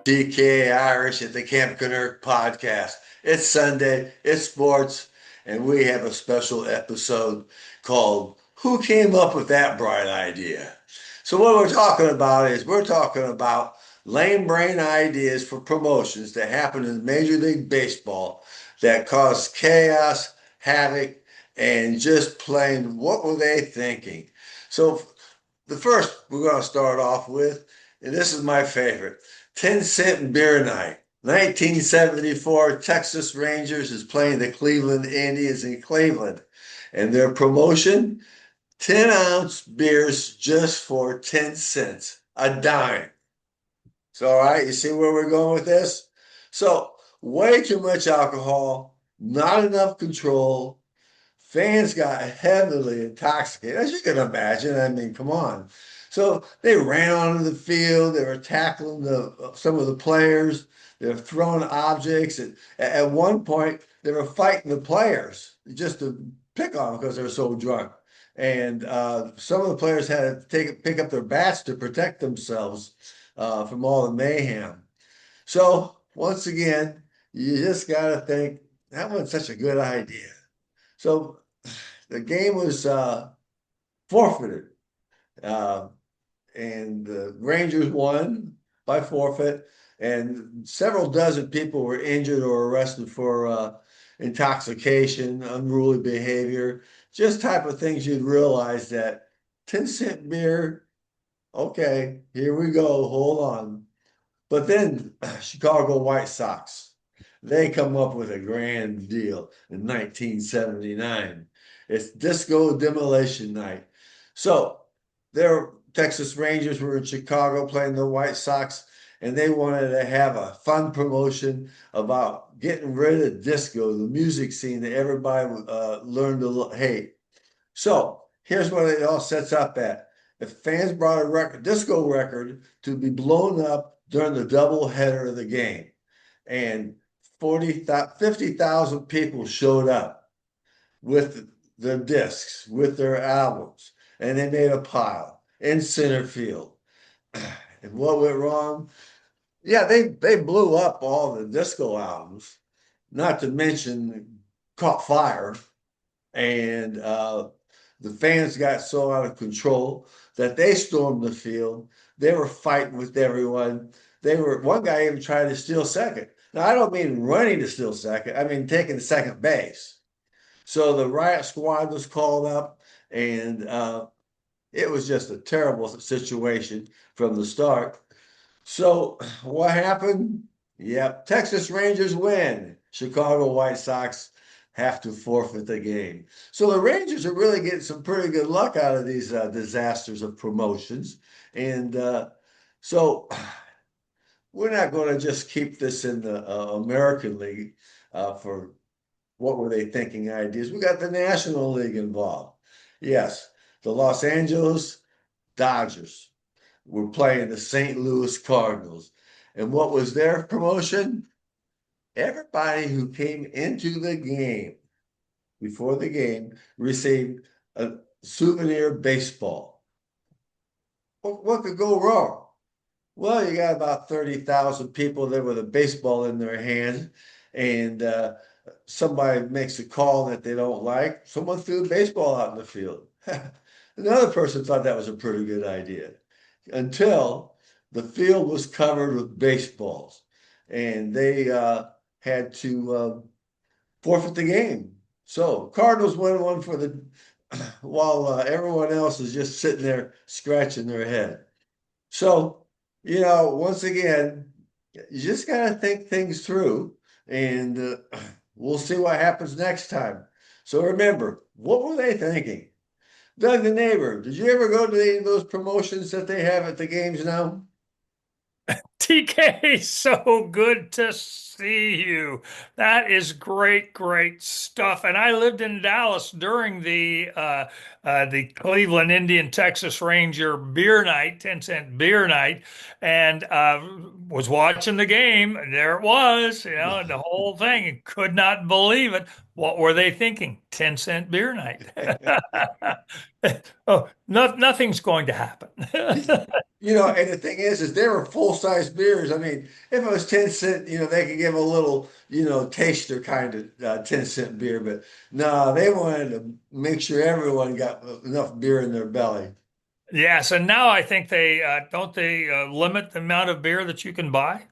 DK Irish at the Camp Kennerk podcast. It's Sunday, it's sports, and we have a special episode called Who Came Up with That Bright Idea? So, what we're talking about is we're talking about lame brain ideas for promotions that happen in Major League Baseball that cause chaos, havoc, and just plain what were they thinking? So, the first we're going to start off with, and this is my favorite, 10-cent beer night. 1974, Texas Rangers is playing the Cleveland Indians in Cleveland. And their promotion, 10-ounce beers just for 10 cents, a dime. So, all right, you see where we're going with this? So, way too much alcohol, not enough control. Fans got heavily intoxicated, as you can imagine. I mean, come on. So they ran onto the field. They were tackling some of the players. They were throwing objects. At one point, they were fighting the players just to pick on them because they were so drunk. And some of the players had to pick up their bats to protect themselves from all the mayhem. So once again, you just got to think that wasn't such a good idea. So the game was forfeited, uh, and the Rangers won by forfeit, and several dozen people were injured or arrested for intoxication, unruly behavior, just type of things you'd realize that 10-cent beer, okay, here we go, hold on. But then Chicago White Sox, they come up with a grand deal in 1979. It's Disco Demolition Night. So their Texas Rangers were in Chicago playing the White Sox, and they wanted to have a fun promotion about getting rid of disco, the music scene that everybody learned to hate. So here's what it all sets up at. If fans brought a disco record to be blown up during the double header of the game, and 50,000 people showed up with their discs, with their albums, and they made a pile in center field. And what went wrong? Yeah, they blew up all the disco albums, not to mention caught fire, and the fans got so out of control that they stormed the field. They were fighting with everyone. One guy even tried to steal second. Now I don't mean running to steal second. I mean taking second base. So the riot squad was called up, and it was just a terrible situation from the start. So what happened? Yep, Texas Rangers win. Chicago White Sox have to forfeit the game. So the Rangers are really getting some pretty good luck out of these disasters of promotions. And so we're not going to just keep this in the American League for what were they thinking ideas. We got the National League involved. Yes, the Los Angeles Dodgers were playing the St. Louis Cardinals. And what was their promotion? Everybody who came into the game before the game received a souvenir baseball. What could go wrong? Well, you got about 30,000 people there with a baseball in their hand, and somebody makes a call that they don't like. Someone threw a baseball out in the field. Another person thought that was a pretty good idea until the field was covered with baseballs, and they had to forfeit the game. So Cardinals win one for the while everyone else is just sitting there scratching their head. So, once again, you just got to think things through, and we'll see what happens next time. So remember, what were they thinking? Doug the neighbor, did you ever go to any of those promotions that they have at the games now? TK, so good to see you. That is great, great stuff. And I lived in Dallas during the Cleveland Indian Texas Ranger beer night, 10-cent beer night, and was watching the game. And there it was, the whole thing. Could not believe it. What were they thinking? 10-cent beer night. Oh, nothing's going to happen. And the thing is they were full-size beers. I mean, if it was 10 cent, they could give a little, taster kind of 10-cent beer, but no, they wanted to make sure everyone got enough beer in their belly. Yes, and now I think they don't they limit the amount of beer that you can buy,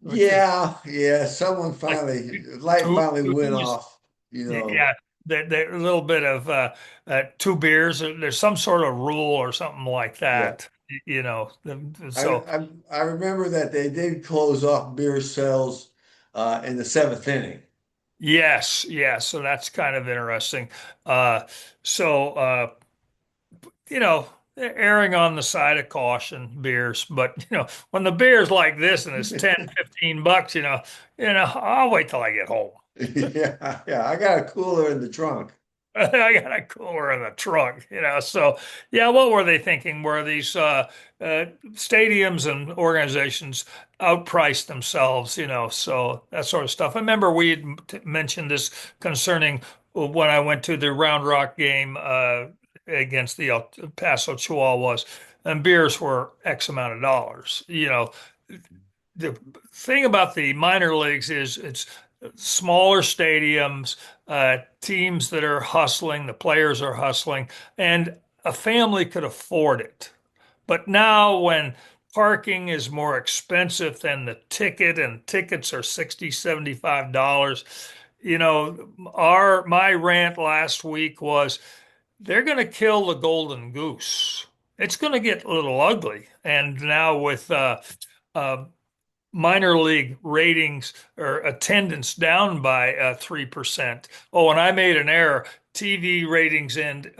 which is Yeah, yeah, someone like finally, light two, finally two, went off, you know. yeah, a little bit of two beers. There's some sort of rule or something like Yeah. that, you know. I, So I I remember that they did close off beer sales in the seventh inning. yes, yes. So that's kind of interesting. Uh, so erring on the side of caution, beers. But when the beer's like this and it's 10, $15, I'll wait till I get home. Yeah, yeah. I got a cooler in the trunk. I got a cooler in the trunk, So, yeah, what were they thinking? Were these stadiums and organizations outpriced themselves, So that sort of stuff. I remember we had mentioned this concerning when I went to the Round Rock game against the El Paso Chihuahuas, and beers were X amount of dollars. The thing about the minor leagues is it's smaller stadiums, teams that are hustling, the players are hustling, and a family could afford it. But now, when parking is more expensive than the ticket, and tickets are 60, $75, our my rant last week was they're going to kill the golden goose. It's going to get a little ugly. And now with uh, minor league ratings or attendance down by 3%. Oh, and I made an error. TV ratings and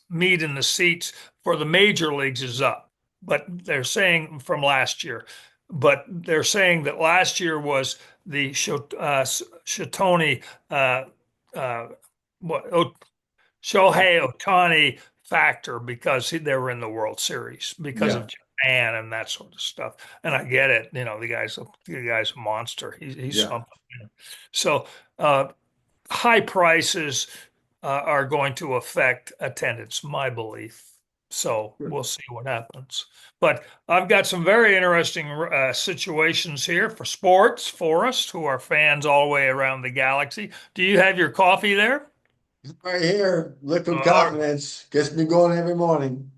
meat in the seats for the major leagues is up, but they're saying from last year. But they're saying that last year was the Shotoni, uh, what, Shohei Ohtani factor because they were in the World Series because of Yeah, Japan and that sort of stuff. And I get it, the guy's a monster. He's yeah. something. So high prices are going to affect attendance, my belief. So we'll see what happens. But I've got some very interesting situations here for sports for us who are fans all the way around the galaxy. Do you have your coffee there? Right here, liquid All confidence gets me going every morning.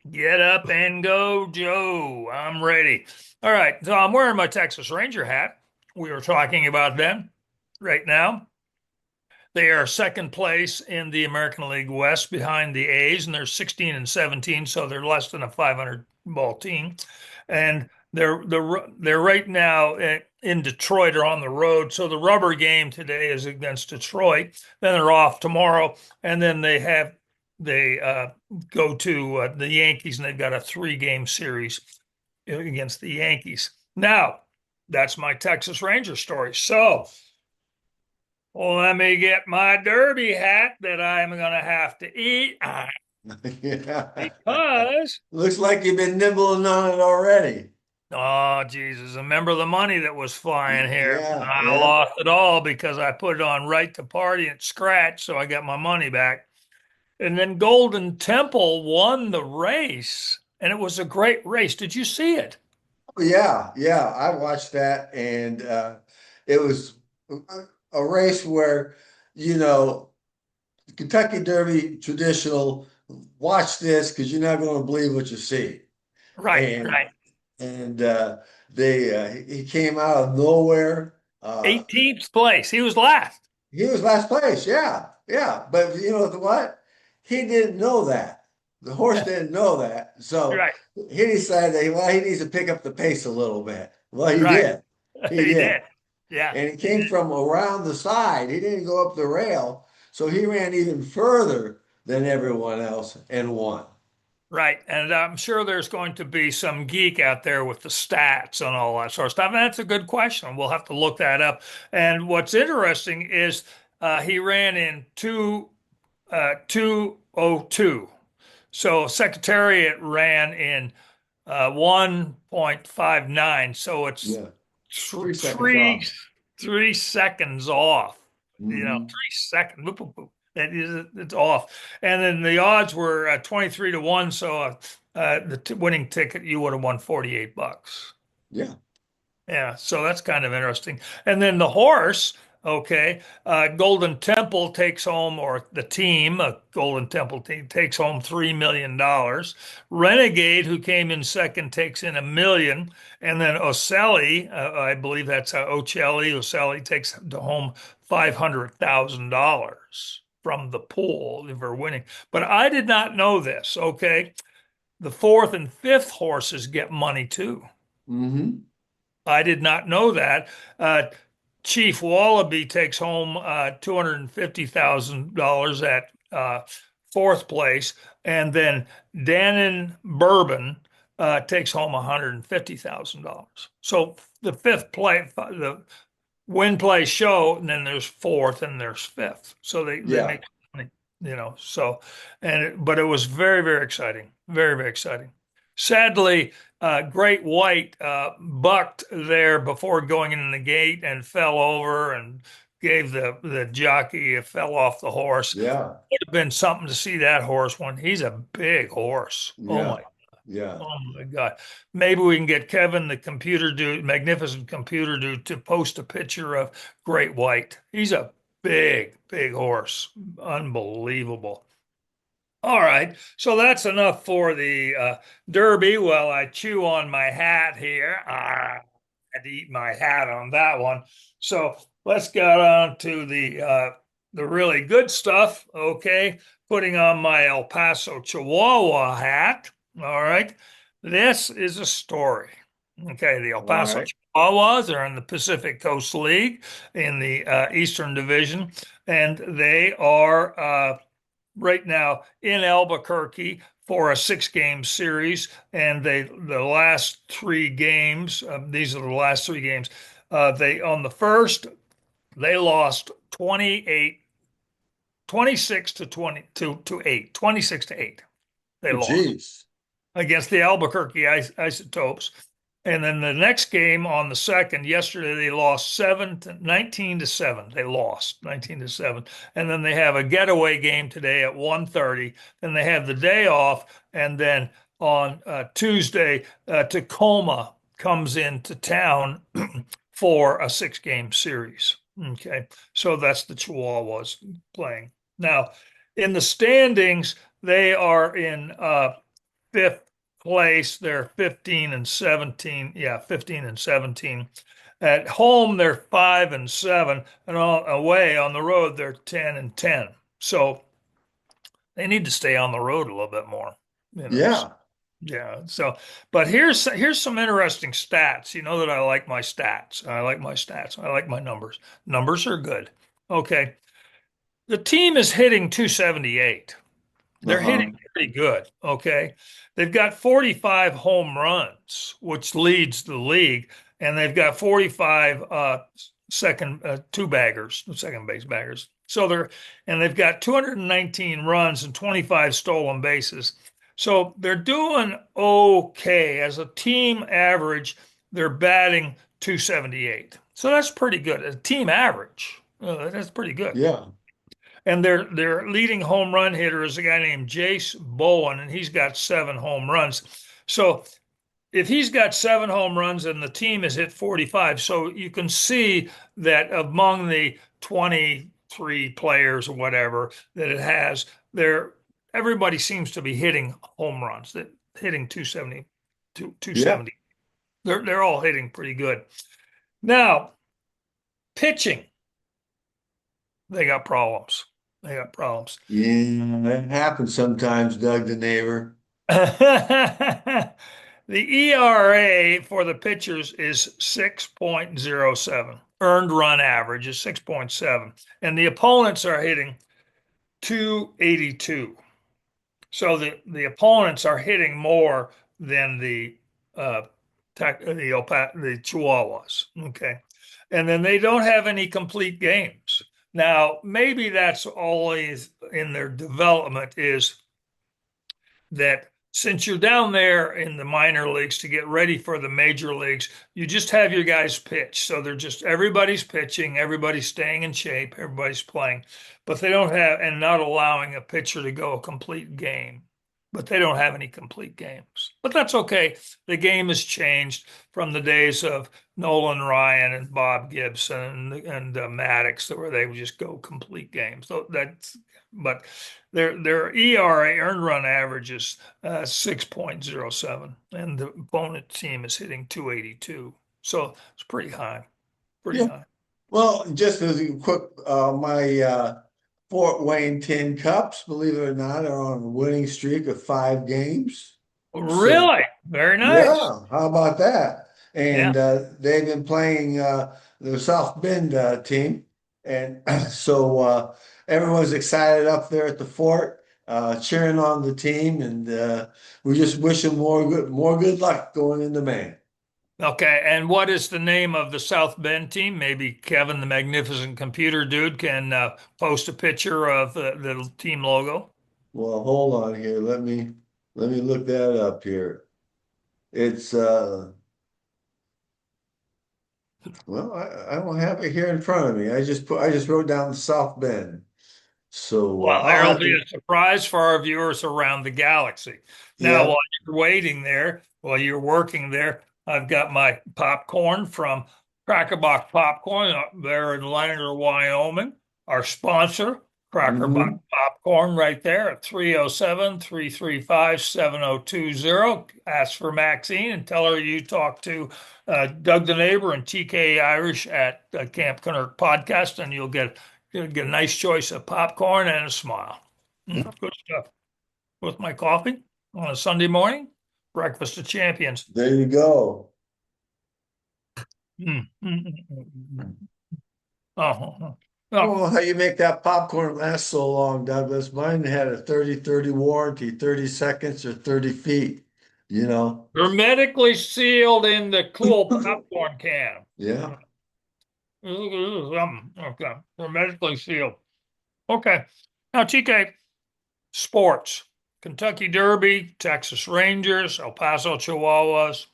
Get up and go, Joe. I'm ready. All right. So I'm wearing my Texas Ranger hat. We were talking about them right now. They are second place in the American League West behind the A's, and they're 16 and 17, so they're less than a 500 ball team. And they're right now in Detroit or on the road. So the rubber game today is against Detroit. Then they're off tomorrow, and then they go to the Yankees, and they've got a 3-game series against the Yankees. Now, that's my Texas Ranger story. So. Well, let me get my derby hat that I'm going to have to eat Yeah. because, Looks like you've been nibbling on it already. oh, Jesus, remember the money that was flying here. Yeah, I yeah. lost it all because I put it on right to party and scratch, so I got my money back. And then Golden Temple won the race, and it was a great race. Did you see it? Yeah, yeah. I watched that and it was a race where, you know, Kentucky Derby traditional, watch this because you're not going to believe what you see. Right, And right. and they he came out of nowhere. 18th place. He was last. He was last place, yeah, yeah. But you know what? He didn't know that. The horse didn't know that. So Right, he decided that, well, he needs to pick up the pace a little bit. Well, he right. did. He He did. did. Yeah, And he he came did. from around the side. He didn't go up the rail. So he ran even further than everyone else and won. Right. And I'm sure there's going to be some geek out there with the stats and all that sort of stuff. And that's a good question. We'll have to look that up. And what's interesting is he ran in 2:02. So Secretariat ran in 1.59. So it's Yeah. th 3 seconds three off. 3 seconds off. Hmm. 3 seconds. Boop, boop, boop. It's off. And then the odds were 23 to 1. So the winning ticket, you would have won $48. Yeah. Yeah, so that's kind of interesting. And then the horse, okay, Golden Temple takes home, or the team, Golden Temple team, takes home $3 million. Renegade, who came in second, takes in 1 million, and then Ocelli, I believe that's Ocelli takes home $500,000 from the pool for winning. But I did not know this. Okay, the fourth and fifth horses get money too. Hmm. I did not know that. Uh, Chief Wallaby takes home $250,000 at fourth place, and then Dannon Bourbon takes home $150,000. So the fifth place, the win, play, show, and then there's fourth and there's fifth. So they Yeah. make money, So, but it was very, very exciting, very, very exciting. Sadly, Great White bucked there before going in the gate and fell over and gave the jockey fell off the horse. Yeah. Would have been something to see that horse one. He's a big horse. Oh Yeah. my Yeah. Oh my God. Maybe we can get Kevin, the computer dude, magnificent computer dude, to post a picture of Great White. He's a big, big horse. Unbelievable. All right. So that's enough for the Derby. While I chew on my hat here. Had to eat my hat on that one. So let's get on to the really good stuff. Okay. Putting on my El Paso Chihuahua hat. All right. This is a story. Okay. The El All Paso right. Chihuahuas are in the Pacific Coast League in the Eastern Division, and they are right now in Albuquerque for a 6 game series. And the last 3 games, these are the last 3 games. They on the first, they lost 26 to 20 to 8, 26 to 8. They Oh, lost geez. against the Albuquerque Isotopes. And then the next game on the second, yesterday they lost 19 to 7. They lost 19 to 7. And then they have a getaway game today at 1:30. Then they have the day off. And then on Tuesday, Tacoma comes into town for a 6 game series. Okay. So that's the Chihuahuas playing. Now, in the standings, they are in fifth place. They're 15 and 17. Yeah, 15 and 17. At home, they're 5 and 7, and away on the road, they're 10 and 10. So they need to stay on the road a little bit more, you know. Yeah. Yeah. So, but here's some interesting stats. You know that I like my stats. I like my stats. I like my numbers. Numbers are good. Okay. The team is hitting 278. They're hitting Uh-huh. pretty good. Okay. They've got 45 home runs, which leads the league, and they've got 45 second two baggers, second base baggers. And they've got 219 runs and 25 stolen bases. So they're doing okay. As a team average, they're batting 278. So that's pretty good. A team average, that's pretty good. Yeah. And their leading home run hitter is a guy named Jace Bowen, and he's got 7 home runs. So if he's got 7 home runs and the team has hit 45, so you can see that among the 23 players or whatever that it has, there everybody seems to be hitting home runs, that hitting 270, Yeah. 270. They're all hitting pretty good. Now, pitching, they got problems. They got problems. Yeah. That happens sometimes, Doug the neighbor. The ERA for the pitchers is 6.07. Earned run average is 6.7. And the opponents are hitting 282. So the opponents are hitting more than the Chihuahuas. Okay. And then they don't have any complete games. Now, maybe that's always in their development is that since you're down there in the minor leagues to get ready for the major leagues, you just have your guys pitch. So they're just everybody's pitching, everybody's staying in shape, everybody's playing, but they don't have and not allowing a pitcher to go a complete game. But they don't have any complete games. But that's okay. The game has changed from the days of Nolan Ryan and Bob Gibson and Maddox, where they would just go complete games. So that's but their ERA earned run average is 6.07, and the opponent team is hitting 282. So it's pretty high, pretty Yeah. high. Well, just as a quick, my Fort Wayne Tin Cups, believe it or not, are on a winning streak of 5 games. So Really? Very nice. yeah, how about that? Yeah. And they've been playing the South Bend team, and so everyone's excited up there at the fort, cheering on the team, and we just wish them more good luck going into May. Okay. And what is the name of the South Bend team? Maybe Kevin, the magnificent computer dude, can post a picture of the team logo. Well, hold on here. Let me look that up here. It's well, I don't have it here in front of me. I just wrote down the South Bend. So Well, I'll there'll have be to. a surprise for our viewers around the galaxy. Now, while Yeah. you're waiting there, while you're working there, I've got my popcorn from Cracker Box Popcorn up there in Langer, Wyoming. Our sponsor, Cracker Box Hmm. Popcorn, right there at 307-335-7020. Ask for Maxine and tell her you talked to Doug the neighbor and TK Irish at Camp Kennerk Podcast, and you'll get a nice choice of popcorn and a smile. Good stuff. With my coffee on a Sunday morning, breakfast of champions. There you go. Mm, mm, mm, mm. Oh, oh, I oh. don't know how you make that popcorn last so long, Douglas. Mine had a 30-30 warranty, 30 seconds or 30 feet, you know. Hermetically sealed in the cool popcorn can. Yeah. Okay. Hermetically sealed. Okay. Now, TK, sports. Kentucky Derby, Texas Rangers, El Paso Chihuahuas,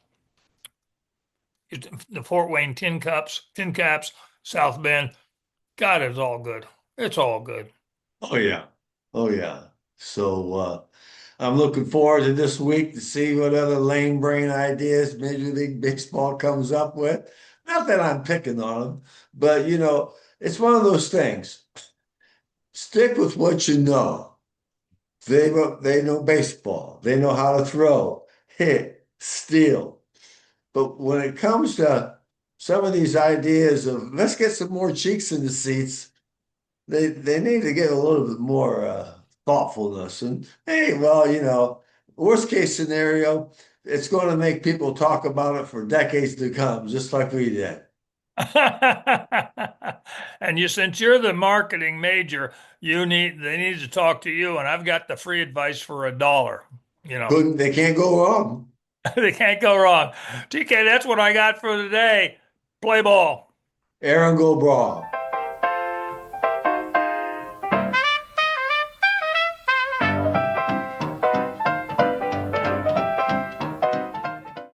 the Fort Wayne Tin Caps, South Bend. God, it's all good. It's all good. Oh yeah. Oh yeah. So I'm looking forward to this week to see what other lame brain ideas Major League Baseball comes up with. Not that I'm picking on them, but it's one of those things. Stick with what you know. They know baseball. They know how to throw, hit, steal. But when it comes to some of these ideas of let's get some more cheeks in the seats, they need to get a little bit more thoughtfulness. And hey, well, worst case scenario, it's going to make people talk about it for decades to come, just like we did. And since you're the marketing major, they need to talk to you, and I've got the free advice for $1. You know, They can't go wrong. they can't go wrong. TK, that's what I got for today. Play ball. Aaron go brawl.